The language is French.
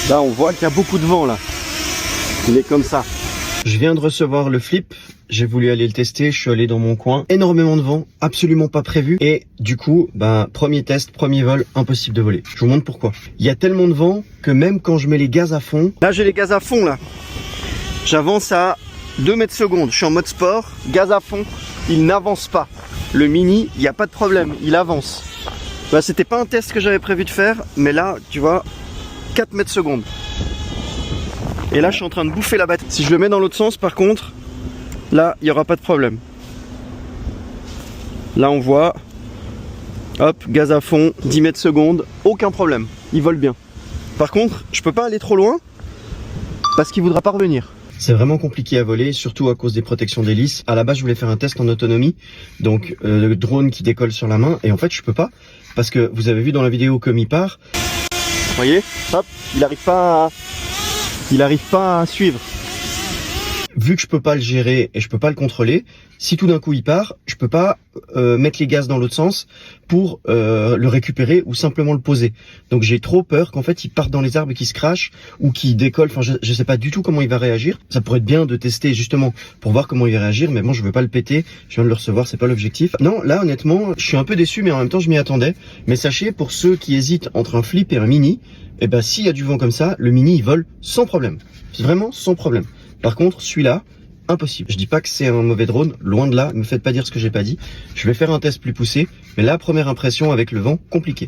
Là, on voit qu'il y a beaucoup de vent, là. Il est comme ça. Je viens de recevoir le flip. J'ai voulu aller le tester. Je suis allé dans mon coin. Énormément de vent, absolument pas prévu. Et du coup, premier test, premier vol, impossible de voler. Je vous montre pourquoi. Il y a tellement de vent que même quand je mets les gaz à fond... Là, j'ai les gaz à fond, là. J'avance à 2 mètres secondes. Je suis en mode sport, gaz à fond. Il n'avance pas. Le Mini, il n'y a pas de problème. Il avance. C'était pas un test que j'avais prévu de faire. Mais là, tu vois, 4 mètres secondes. Et là, je suis en train de bouffer la batterie. Si je le mets dans l'autre sens, par contre, là, il n'y aura pas de problème. Là, on voit, hop, gaz à fond, 10 mètres secondes, aucun problème. Il vole bien. Par contre, je peux pas aller trop loin parce qu'il voudra pas revenir. C'est vraiment compliqué à voler, surtout à cause des protections d'hélice. À la base, je voulais faire un test en autonomie, donc le drone qui décolle sur la main. Et en fait, je peux pas parce que vous avez vu dans la vidéo comme il part. Vous voyez, hop, il arrive pas à suivre. Vu que je peux pas le gérer et je peux pas le contrôler, si tout d'un coup il part, je peux pas mettre les gaz dans l'autre sens pour le récupérer ou simplement le poser. Donc j'ai trop peur qu'en fait il parte dans les arbres et qu'il se crache ou qu'il décolle. Enfin, je sais pas du tout comment il va réagir. Ça pourrait être bien de tester justement pour voir comment il va réagir, mais bon, je veux pas le péter. Je viens de le recevoir, c'est pas l'objectif. Non, là honnêtement, je suis un peu déçu, mais en même temps je m'y attendais. Mais sachez, pour ceux qui hésitent entre un flip et un mini, s'il y a du vent comme ça, le mini il vole sans problème. Vraiment sans problème. Par contre, celui-là, impossible. Je dis pas que c'est un mauvais drone, loin de là, me faites pas dire ce que j'ai pas dit. Je vais faire un test plus poussé, mais la première impression avec le vent, compliqué.